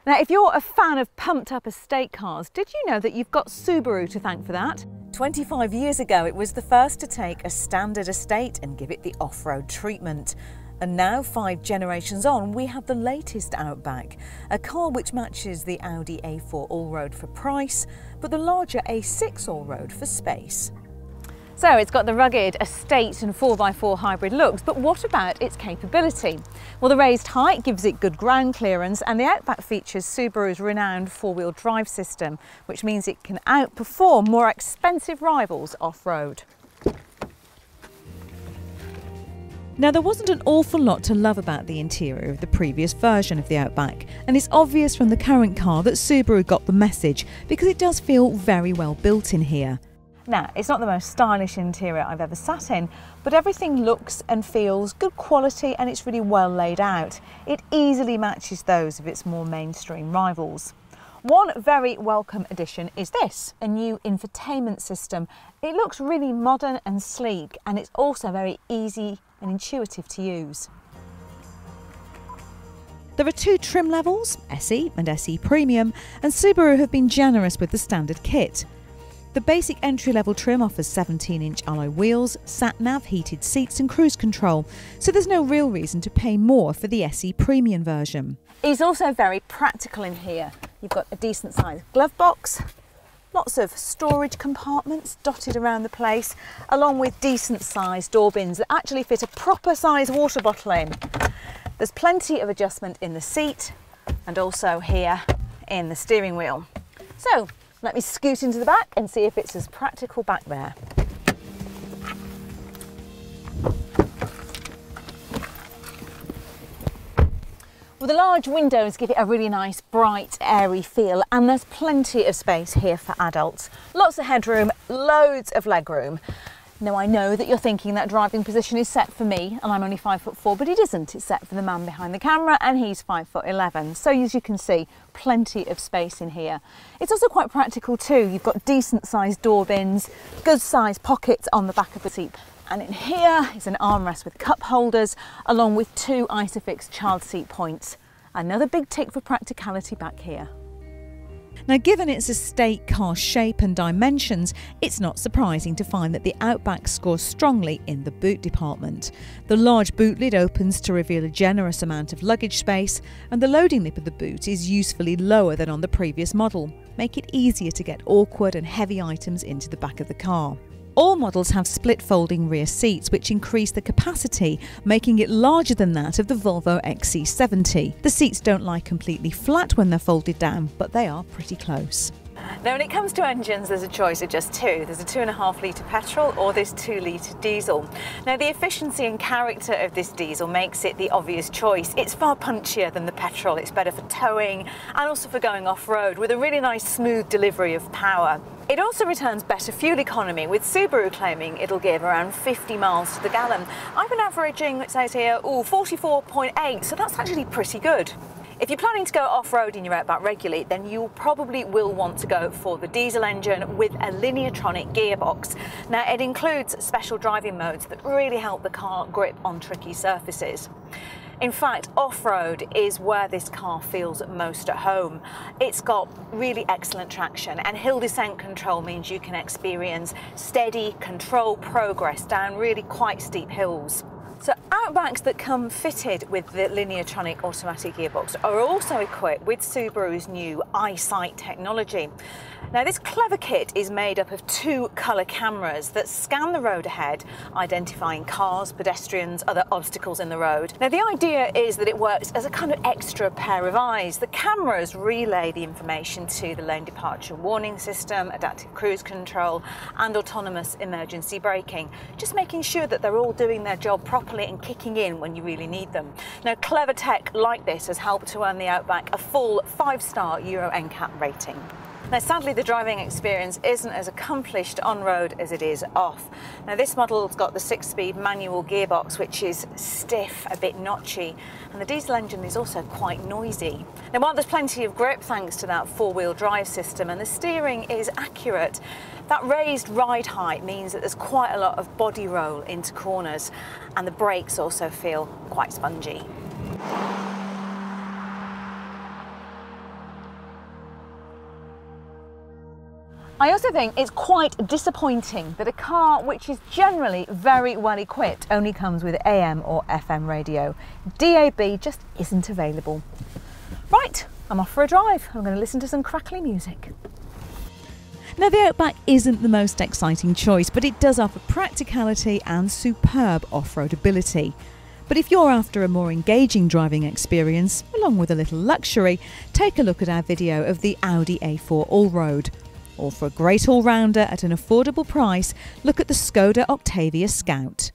Now, if you're a fan of pumped up estate cars, did you know that you've got Subaru to thank for that? 25 years ago, it was the first to take a standard estate and give it the off-road treatment. And now, 5 generations on, we have the latest Outback, a car which matches the Audi A4 Allroad for price, but the larger A6 Allroad for space. So it's got the rugged estate and 4x4 hybrid looks, but what about its capability? Well, the raised height gives it good ground clearance, and the Outback features Subaru's renowned four-wheel drive system, which means it can outperform more expensive rivals off-road. Now, there wasn't an awful lot to love about the interior of the previous version of the Outback, and it's obvious from the current car that Subaru got the message because it does feel very well built in here. Now, it's not the most stylish interior I've ever sat in, but everything looks and feels good quality and it's really well laid out. It easily matches those of its more mainstream rivals. One very welcome addition is this, a new infotainment system. It looks really modern and sleek, and it's also very easy and intuitive to use. There are 2 trim levels, SE and SE Premium, and Subaru have been generous with the standard kit. The basic entry-level trim offers 17-inch alloy wheels, sat-nav, heated seats and cruise control, so there's no real reason to pay more for the SE Premium version. It's also very practical in here. You've got a decent-sized glove box, lots of storage compartments dotted around the place, along with decent-sized door bins that actually fit a proper-sized water bottle in. There's plenty of adjustment in the seat and also here in the steering wheel. So, let me scoot into the back and see if it's as practical back there. Well, the large windows give it a really nice, bright, airy feel, and there's plenty of space here for adults. Lots of headroom, loads of legroom. Now, I know that you're thinking that driving position is set for me and I'm only 5'4", but it isn't. It's set for the man behind the camera and he's 5'11". So as you can see, plenty of space in here. It's also quite practical too. You've got decent sized door bins, good sized pockets on the back of the seat. And in here is an armrest with cup holders, along with 2 Isofix child seat points. Another big tick for practicality back here. Now, given its estate car shape and dimensions, it's not surprising to find that the Outback scores strongly in the boot department. The large boot lid opens to reveal a generous amount of luggage space, and the loading lip of the boot is usefully lower than on the previous model, making it easier to get awkward and heavy items into the back of the car. All models have split folding rear seats which increase the capacity, making it larger than that of the Volvo XC70. The seats don't lie completely flat when they're folded down, but they are pretty close. Now, when it comes to engines, there's a choice of just 2. There's a 2.5 litre petrol or this 2 litre diesel. Now, the efficiency and character of this diesel makes it the obvious choice. It's far punchier than the petrol. It's better for towing and also for going off-road with a really nice smooth delivery of power. It also returns better fuel economy, with Subaru claiming it'll give around 50 miles to the gallon. I've been averaging, it says here, 44.8, so that's actually pretty good. If you're planning to go off-road in your Outback regularly, then you probably will want to go for the diesel engine with a lineartronic gearbox. Now, it includes special driving modes that really help the car grip on tricky surfaces. In fact, off-road is where this car feels most at home. It's got really excellent traction, and hill descent control means you can experience steady, controlled progress down really quite steep hills. So Outbacks that come fitted with the lineartronic automatic gearbox are also equipped with Subaru's new EyeSight technology. Now, this clever kit is made up of 2 colour cameras that scan the road ahead, identifying cars, pedestrians, other obstacles in the road. Now, the idea is that it works as a kind of extra pair of eyes. The cameras relay the information to the lane departure warning system, adaptive cruise control and autonomous emergency braking, just making sure that they're all doing their job properly and kicking in when you really need them. Now, clever tech like this has helped to earn the Outback a full 5-star Euro NCAP rating. Now, sadly, the driving experience isn't as accomplished on-road as it is off. Now, this model's got the 6-speed manual gearbox, which is stiff, a bit notchy, and the diesel engine is also quite noisy. Now, while there's plenty of grip thanks to that 4-wheel drive system and the steering is accurate, that raised ride height means that there's quite a lot of body roll into corners, and the brakes also feel quite spongy. I also think it's quite disappointing that a car which is generally very well equipped only comes with AM or FM radio. DAB just isn't available. Right, I'm off for a drive. I'm going to listen to some crackly music. Now, the Outback isn't the most exciting choice, but it does offer practicality and superb off-road ability. But if you're after a more engaging driving experience, along with a little luxury, take a look at our video of the Audi A4 Allroad. Or for a great all-rounder at an affordable price, look at the Skoda Octavia Scout.